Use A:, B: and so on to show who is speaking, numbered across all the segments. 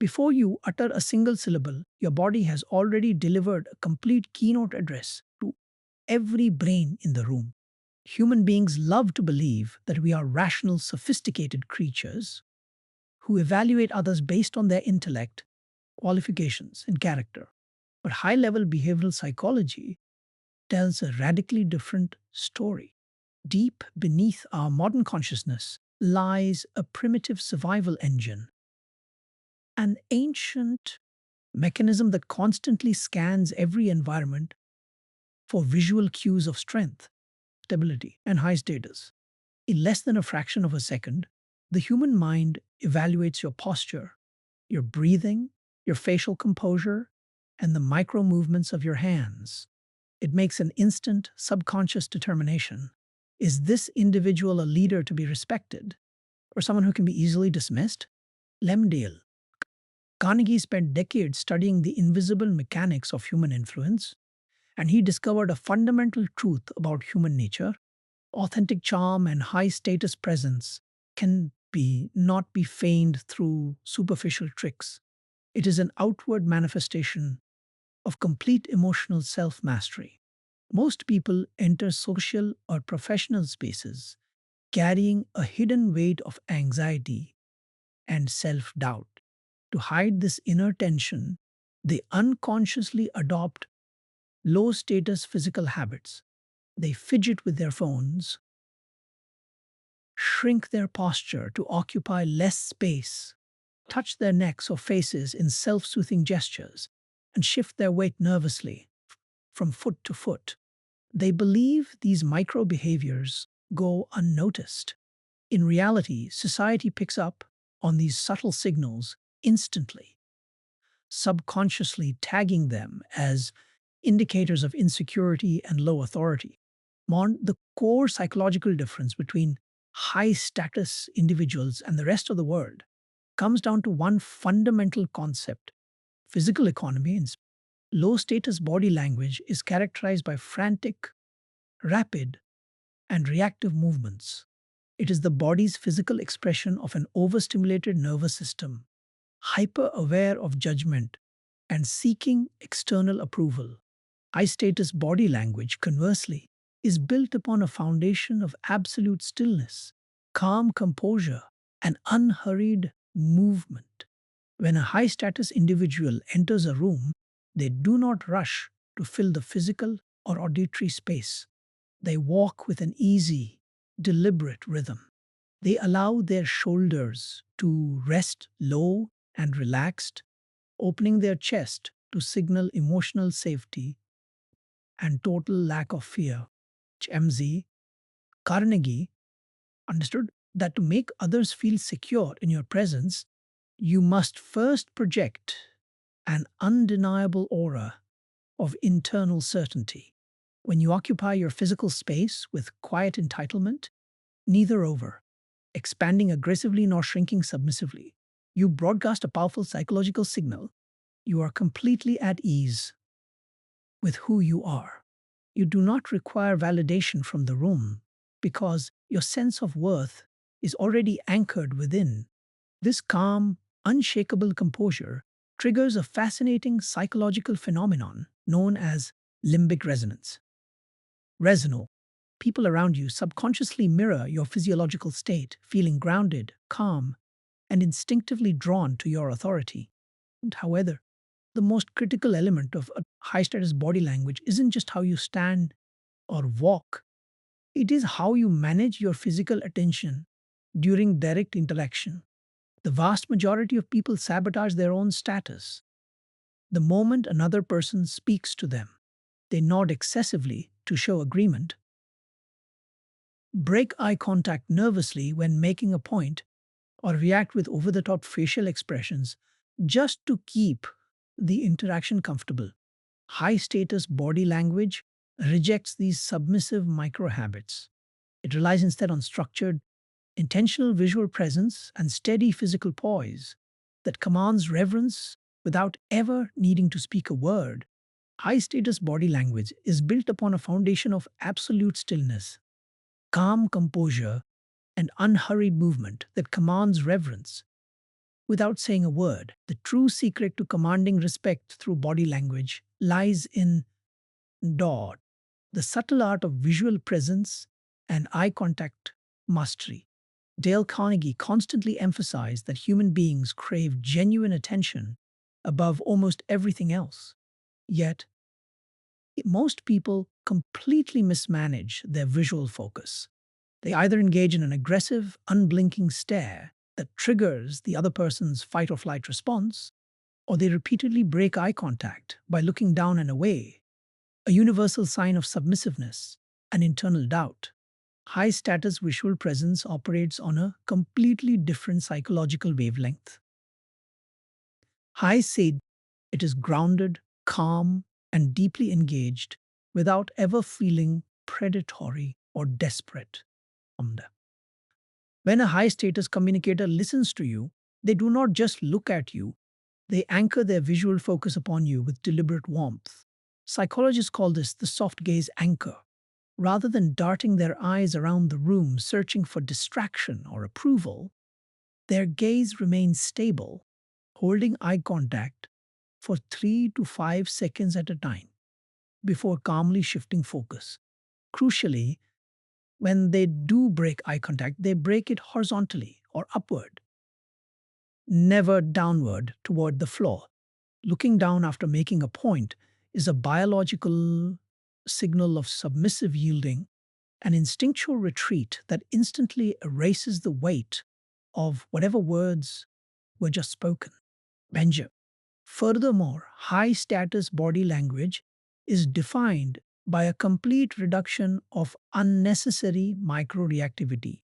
A: Before you utter a single syllable, your body has already delivered a complete keynote address to every brain in the room. Human beings love to believe that we are rational, sophisticated creatures who evaluate others based on their intellect, qualifications, and character. But high level behavioral psychology tells a radically different story. Deep beneath our modern consciousness lies a primitive survival engine, an ancient mechanism that constantly scans every environment for visual cues of strength, stability, and high status. In less than a fraction of a second, the human mind evaluates your posture, your breathing, your facial composure, and the micro movements of your hands. It makes an instant, subconscious determination. Is this individual a leader to be respected, or someone who can be easily dismissed? Dale Carnegie spent decades studying the invisible mechanics of human influence, and he discovered a fundamental truth about human nature. Authentic charm and high status presence can not be feigned through superficial tricks. It is an outward manifestation of complete emotional self mastery. Most people enter social or professional spaces carrying a hidden weight of anxiety and self doubt. To hide this inner tension, they unconsciously adopt low status physical habits. They fidget with their phones, shrink their posture to occupy less space, touch their necks or faces in self soothing gestures, and shift their weight nervously from foot to foot. They believe these micro behaviors go unnoticed. In reality, society picks up on these subtle signals instantly, subconsciously tagging them as indicators of insecurity and low authority. The core psychological difference between high status individuals and the rest of the world comes down to one fundamental concept: physical economy. And low status body language is characterized by frantic, rapid, and reactive movements. It is the body's physical expression of an overstimulated nervous system, hyper aware of judgment and seeking external approval. High status body language, conversely, is built upon a foundation of absolute stillness, calm composure, and unhurried movement. When a high status individual enters a room, they do not rush to fill the physical or auditory space. They walk with an easy, deliberate rhythm. They allow their shoulders to rest low and relaxed, opening their chest to signal emotional safety and total lack of fear. MZ Carnegie understood that to make others feel secure in your presence, you must first project an undeniable aura of internal certainty. When you occupy your physical space with quiet entitlement, neither over expanding aggressively nor shrinking submissively, you broadcast a powerful psychological signal. You are completely at ease with who you are. You do not require validation from the room because your sense of worth is already anchored within. This calm, unshakable composure triggers a fascinating psychological phenomenon known as limbic resonance. Resonate. People around you subconsciously mirror your physiological state, feeling grounded, calm, and instinctively drawn to your authority. And however, the most critical element of a high status body language isn't just how you stand or walk, it is how you manage your physical attention during direct interaction. The vast majority of people sabotage their own status. The moment another person speaks to them, they nod excessively to show agreement, break eye contact nervously when making a point, or react with over the top facial expressions just to keep the interaction comfortable. High status body language rejects these submissive micro habits. It relies instead on structured, intentional visual presence and steady physical poise that commands reverence without ever needing to speak a word. High status body language is built upon a foundation of absolute stillness, calm composure, and unhurried movement that commands reverence without saying a word. The true secret to commanding respect through body language lies in dot, the subtle art of visual presence and eye contact mastery. Dale Carnegie constantly emphasized that human beings crave genuine attention above almost everything else. Yet, most people completely mismanage their visual focus. They either engage in an aggressive, unblinking stare that triggers the other person's fight or flight response, or they repeatedly break eye contact by looking down and away, a universal sign of submissiveness and internal doubt. High status visual presence operates on a completely different psychological wavelength. High said it is grounded, calm, and deeply engaged without ever feeling predatory or desperate. When a high status communicator listens to you, they do not just look at you, they anchor their visual focus upon you with deliberate warmth. Psychologists call this the soft gaze anchor. Rather than darting their eyes around the room searching for distraction or approval, their gaze remains stable, holding eye contact for 3 to 5 seconds at a time before calmly shifting focus. Crucially, when they do break eye contact, they break it horizontally or upward, never downward toward the floor. Looking down after making a point is a biological signal of submissive yielding, an instinctual retreat that instantly erases the weight of whatever words were just spoken. Benja. Furthermore, high status body language is defined by a complete reduction of unnecessary micro reactivity.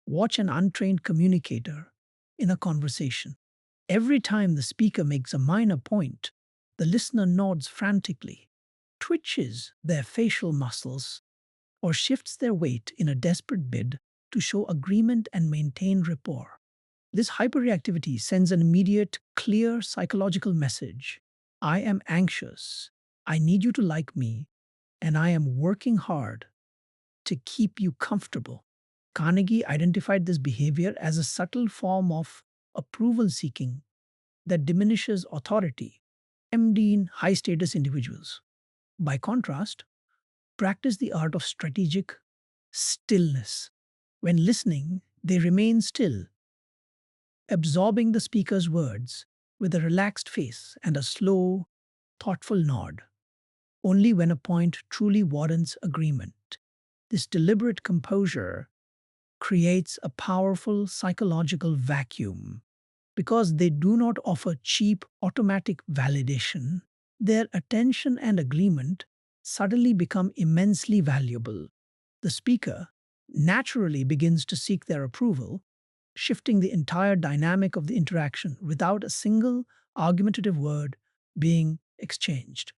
A: Watch an untrained communicator in a conversation. Every time the speaker makes a minor point, the listener nods frantically, twitches their facial muscles, or shifts their weight in a desperate bid to show agreement and maintain rapport. This hyperreactivity sends an immediate, clear psychological message. I am anxious. I need you to like me, and I am working hard to keep you comfortable. Carnegie identified this behavior as a subtle form of approval seeking that diminishes authority, MD in high status individuals. By contrast, practice the art of strategic stillness. When listening, they remain still, absorbing the speaker's words with a relaxed face and a slow, thoughtful nod, only when a point truly warrants agreement. This deliberate composure creates a powerful psychological vacuum. Because they do not offer cheap automatic validation, their attention and agreement suddenly become immensely valuable. The speaker naturally begins to seek their approval, shifting the entire dynamic of the interaction without a single argumentative word being exchanged.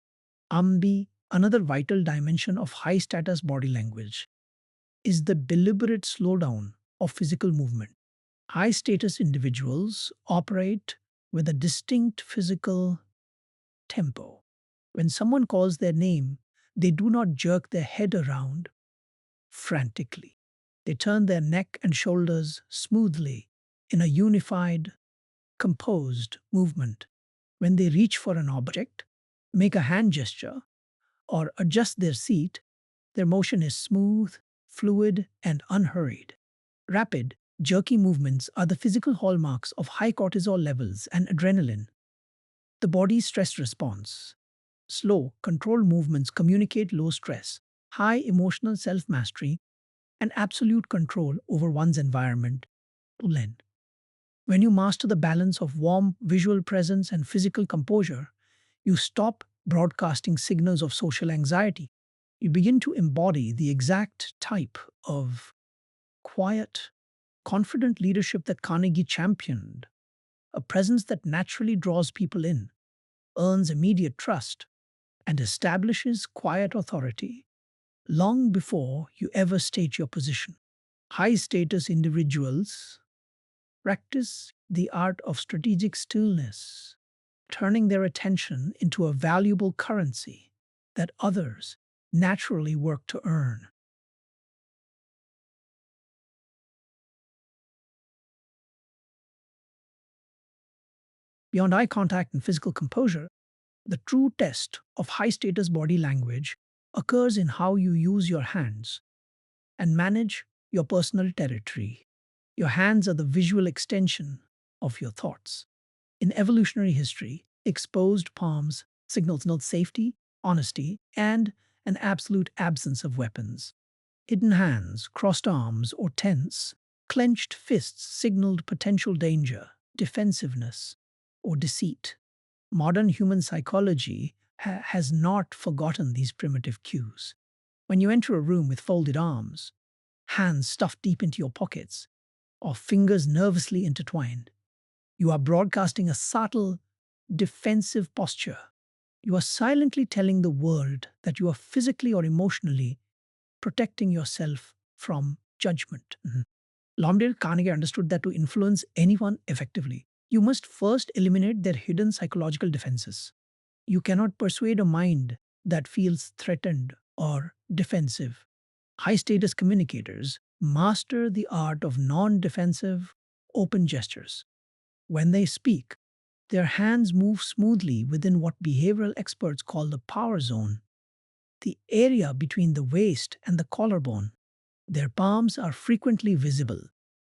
A: Another vital dimension of high status body language, is the deliberate slowdown of physical movement. High status individuals operate with a distinct physical tempo. When someone calls their name, they do not jerk their head around frantically. They turn their neck and shoulders smoothly in a unified, composed movement. When they reach for an object, make a hand gesture, or adjust their seat, their motion is smooth, fluid, and unhurried. Rapid, jerky movements are the physical hallmarks of high cortisol levels and adrenaline, the body's stress response. Slow, controlled movements communicate low stress, high emotional self mastery, and absolute control over one's environment. When you master the balance of warm visual presence and physical composure, you stop broadcasting signals of social anxiety. You begin to embody the exact type of quiet, confident leadership that Carnegie championed, a presence that naturally draws people in, earns immediate trust, and establishes quiet authority long before you ever state your position. High status individuals practice the art of strategic stillness, turning their attention into a valuable currency that others naturally work to earn. Beyond eye contact and physical composure, the true test of high status body language occurs in how you use your hands and manage your personal territory. Your hands are the visual extension of your thoughts. In evolutionary history, exposed palms signaled safety, honesty, and an absolute absence of weapons. Hidden hands, crossed arms, or tense, clenched fists signaled potential danger, defensiveness, or deceit. Modern human psychology has not forgotten these primitive cues. When you enter a room with folded arms, hands stuffed deep into your pockets, or fingers nervously intertwined, you are broadcasting a subtle, defensive posture. You are silently telling the world that you are physically or emotionally protecting yourself from judgment. Dale Carnegie understood that to influence anyone effectively, you must first eliminate their hidden psychological defenses. You cannot persuade a mind that feels threatened or defensive. High status communicators master the art of non defensive, open gestures. When they speak, their hands move smoothly within what behavioral experts call the power zone, the area between the waist and the collarbone. Their palms are frequently visible,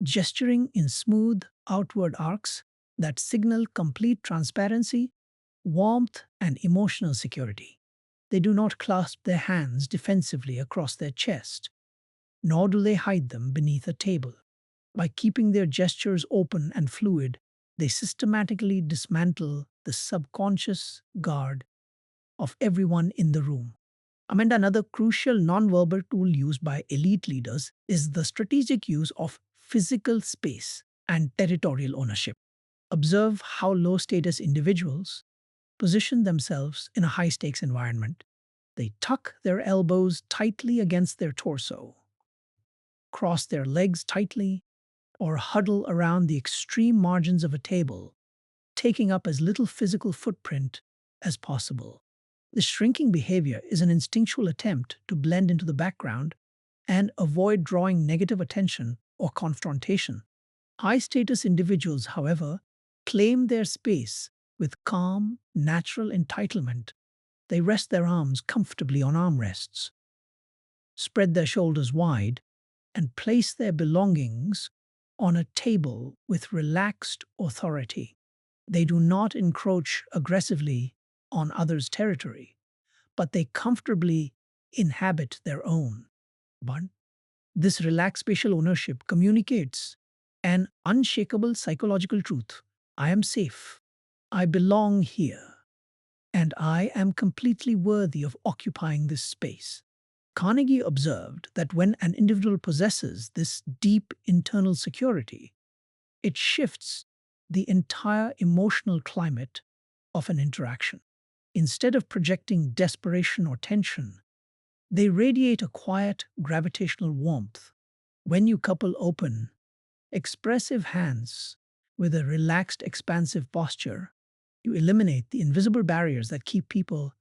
A: gesturing in smooth outward arcs that signal complete transparency, warmth, and emotional security. They do not clasp their hands defensively across their chest, nor do they hide them beneath a table. By keeping their gestures open and fluid, they systematically dismantle the subconscious guard of everyone in the room. Amanda, another crucial nonverbal tool used by elite leaders is the strategic use of physical space and territorial ownership. Observe how low status individuals position themselves in a high stakes environment. They tuck their elbows tightly against their torso, cross their legs tightly, or huddle around the extreme margins of a table, taking up as little physical footprint as possible. This shrinking behavior is an instinctual attempt to blend into the background and avoid drawing negative attention or confrontation. High status individuals, however, claim their space with calm, natural entitlement. They rest their arms comfortably on armrests, spread their shoulders wide, and place their belongings on a table with relaxed authority. They do not encroach aggressively on others' territory, but they comfortably inhabit their own. But this relaxed spatial ownership communicates an unshakable psychological truth. I am safe. I belong here. And I am completely worthy of occupying this space. Carnegie observed that when an individual possesses this deep internal security, it shifts the entire emotional climate of an interaction. Instead of projecting desperation or tension, they radiate a quiet gravitational warmth. When you couple open, expressive hands with a relaxed, expansive posture, you eliminate the invisible barriers that keep people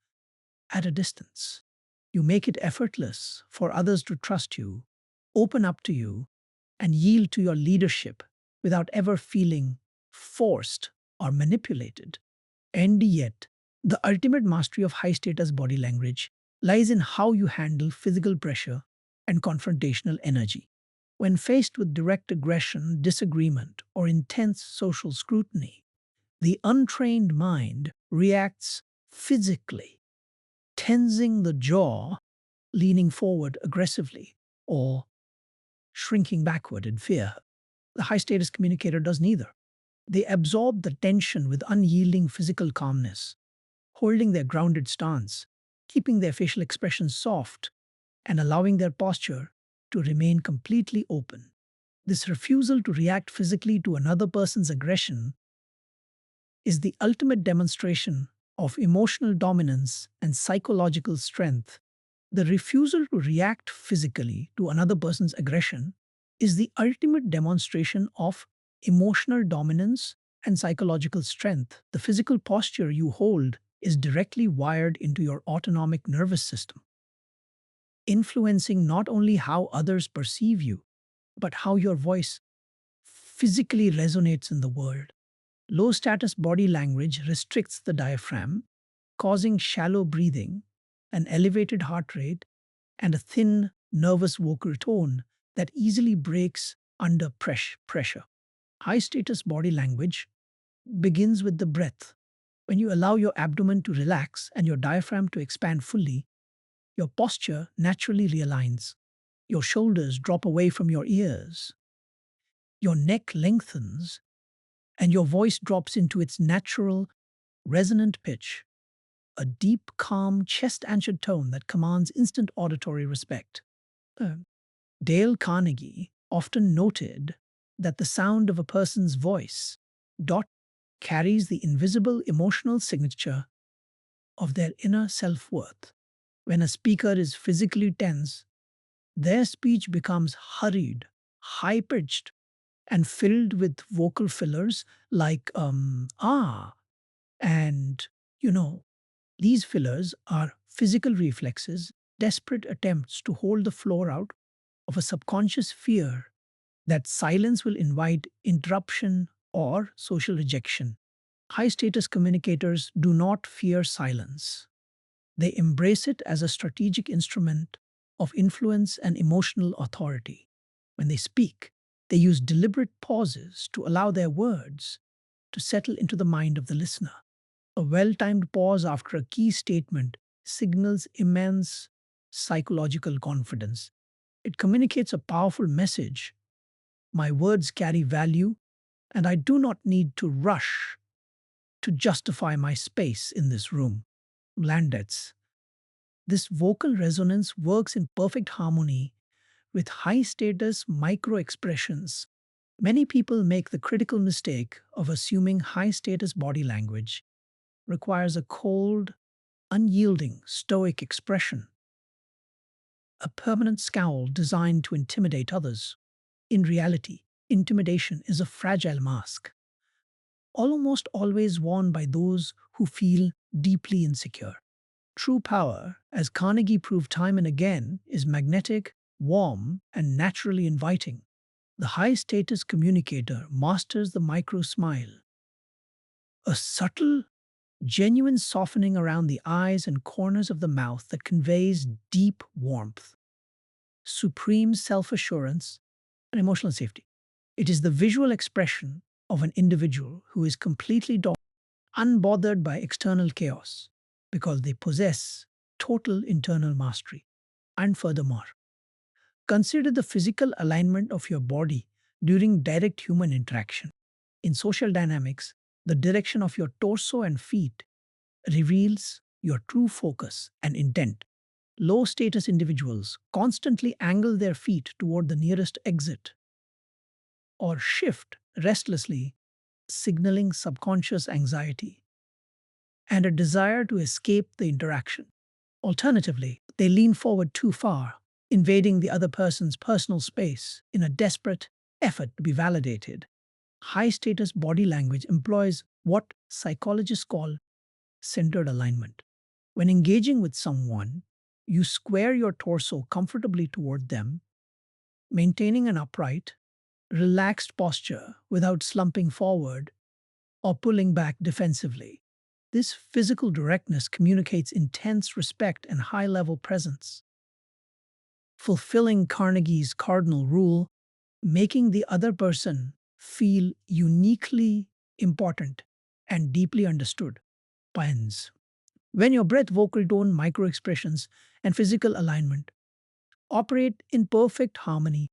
A: at a distance. You make it effortless for others to trust you, open up to you, and yield to your leadership without ever feeling forced or manipulated. And yet, the ultimate mastery of high status body language lies in how you handle physical pressure and confrontational energy. When faced with direct aggression, disagreement, or intense social scrutiny, the untrained mind reacts physically, tensing the jaw, leaning forward aggressively, or shrinking backward in fear. The high status communicator does neither. They absorb the tension with unyielding physical calmness, holding their grounded stance, keeping their facial expressions soft, and allowing their posture to remain completely open. This refusal to react physically to another person's aggression is the ultimate demonstration of emotional dominance and psychological strength. The refusal to react physically to another person's aggression is the ultimate demonstration of emotional dominance and psychological strength. The physical posture you hold is directly wired into your autonomic nervous system, influencing not only how others perceive you, but how your voice physically resonates in the world. Low status body language restricts the diaphragm, causing shallow breathing, an elevated heart rate, and a thin, nervous vocal tone that easily breaks under pressure. High status body language begins with the breath. When you allow your abdomen to relax and your diaphragm to expand fully, your posture naturally realigns. Your shoulders drop away from your ears, your neck lengthens, and your voice drops into its natural, resonant pitch, a deep, calm, chest anchored tone that commands instant auditory respect. Uh, Dale Carnegie often noted that the sound of a person's voice dot carries the invisible emotional signature of their inner self worth. When a speaker is physically tense, their speech becomes hurried, high pitched, and filled with vocal fillers like and you know. These fillers are physical reflexes, desperate attempts to hold the floor out of a subconscious fear that silence will invite interruption or social rejection. High status communicators do not fear silence. They embrace it as a strategic instrument of influence and emotional authority. When they speak, they use deliberate pauses to allow their words to settle into the mind of the listener. A well timed pause after a key statement signals immense psychological confidence. It communicates a powerful message. My words carry value, and I do not need to rush to justify my space in this room. Landets. This vocal resonance works in perfect harmony with high status micro expressions. Many people make the critical mistake of assuming high status body language requires a cold, unyielding, stoic expression, a permanent scowl designed to intimidate others. In reality, intimidation is a fragile mask, almost always worn by those who feel deeply insecure. True power, as Carnegie proved time and again, is magnetic, warm, and naturally inviting. The high status communicator masters the micro smile, a subtle, genuine softening around the eyes and corners of the mouth that conveys deep warmth, supreme self assurance, and emotional safety. It is the visual expression of an individual who is completely unbothered by external chaos because they possess total internal mastery. And furthermore, consider the physical alignment of your body during direct human interaction. In social dynamics, the direction of your torso and feet reveals your true focus and intent. Low status individuals constantly angle their feet toward the nearest exit or shift restlessly, signaling subconscious anxiety and a desire to escape the interaction. Alternatively, they lean forward too far, invading the other person's personal space in a desperate effort to be validated. High status body language employs what psychologists call centered alignment. When engaging with someone, you square your torso comfortably toward them, maintaining an upright, relaxed posture without slumping forward or pulling back defensively. This physical directness communicates intense respect and high level presence, fulfilling Carnegie's cardinal rule, making the other person feel uniquely important and deeply understood. Pens. When your breath, vocal tone, micro expressions, and physical alignment operate in perfect harmony,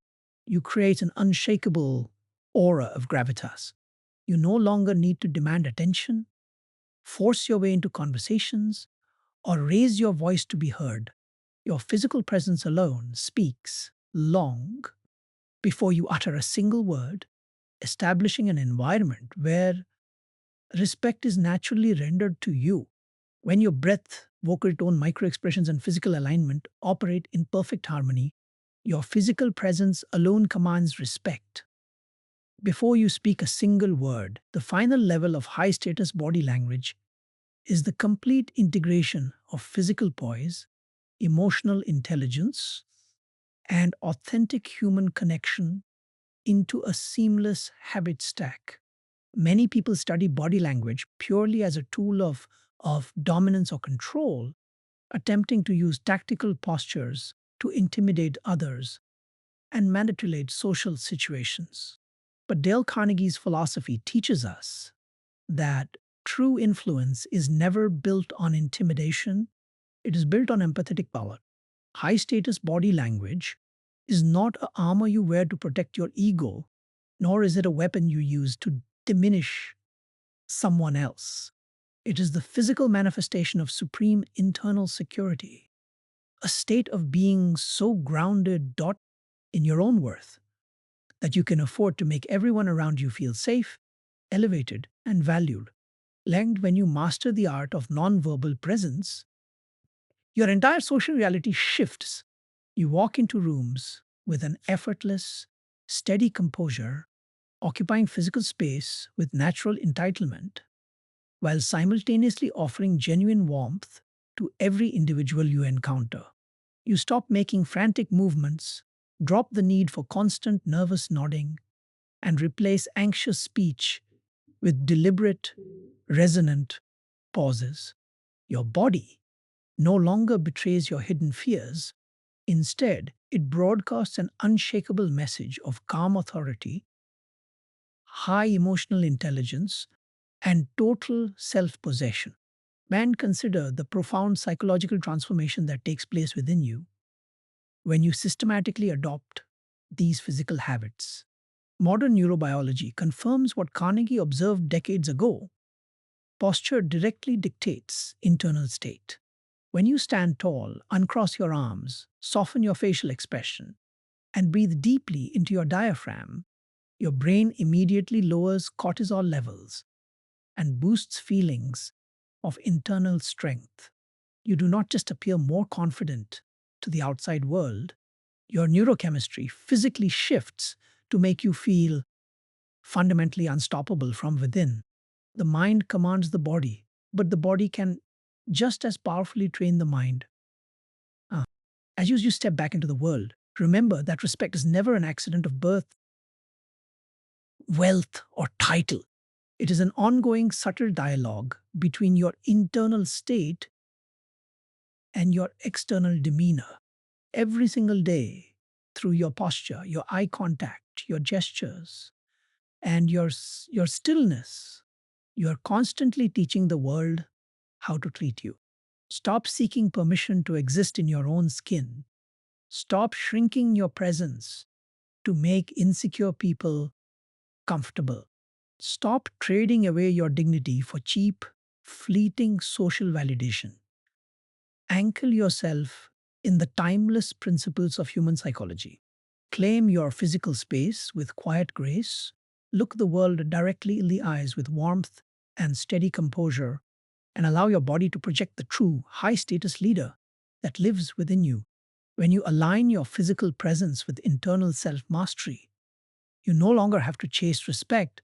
A: you create an unshakable aura of gravitas. You no longer need to demand attention, force your way into conversations, or raise your voice to be heard. Your physical presence alone speaks long before you utter a single word, establishing an environment where respect is naturally rendered to you. When your breath, vocal tone, micro expressions, and physical alignment operate in perfect harmony, your physical presence alone commands respect. Before you speak a single word, the final level of high status body language is the complete integration of physical poise, emotional intelligence, and authentic human connection into a seamless habit stack. Many people study body language purely as a tool of dominance or control, attempting to use tactical postures to intimidate others and manipulate social situations. But Dale Carnegie's philosophy teaches us that true influence is never built on intimidation, it is built on empathetic power. High status body language is not a armor you wear to protect your ego, nor is it a weapon you use to diminish someone else. It is the physical manifestation of supreme internal security, a state of being so grounded dot in your own worth that you can afford to make everyone around you feel safe, elevated, and valued. Learned when you master the art of nonverbal presence, your entire social reality shifts. You walk into rooms with an effortless, steady composure, occupying physical space with natural entitlement, while simultaneously offering genuine warmth to every individual you encounter. You stop making frantic movements, drop the need for constant nervous nodding, and replace anxious speech with deliberate, resonant pauses. Your body no longer betrays your hidden fears. Instead, it broadcasts an unshakable message of calm authority, high emotional intelligence, and total self possession. Man, consider the profound psychological transformation that takes place within you when you systematically adopt these physical habits. Modern neurobiology confirms what Carnegie observed decades ago. Posture directly dictates internal state. When you stand tall, uncross your arms, soften your facial expression, and breathe deeply into your diaphragm, your brain immediately lowers cortisol levels and boosts feelings of internal strength. You do not just appear more confident to the outside world, your neurochemistry physically shifts to make you feel fundamentally unstoppable from within. The mind commands the body, but the body can just as powerfully train the mind. Ah, as you step back into the world, remember that respect is never an accident of birth, wealth, or title. It is an ongoing, subtle dialogue between your internal state and your external demeanor. Every single day, through your posture, your eye contact, your gestures, and your stillness, you are constantly teaching the world how to treat you. Stop seeking permission to exist in your own skin. Stop shrinking your presence to make insecure people comfortable. Stop trading away your dignity for cheap, fleeting social validation. Anchor yourself in the timeless principles of human psychology. Claim your physical space with quiet grace. Look the world directly in the eyes with warmth and steady composure, and allow your body to project the true, high status leader that lives within you. When you align your physical presence with internal self mastery, you no longer have to chase respect,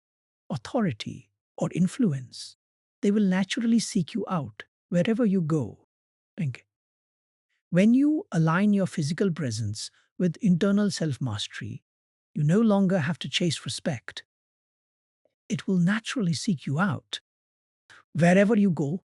A: authority, or influence. They will naturally seek you out wherever you go. Okay. When you align your physical presence with internal self mastery, you no longer have to chase respect. It will naturally seek you out wherever you go.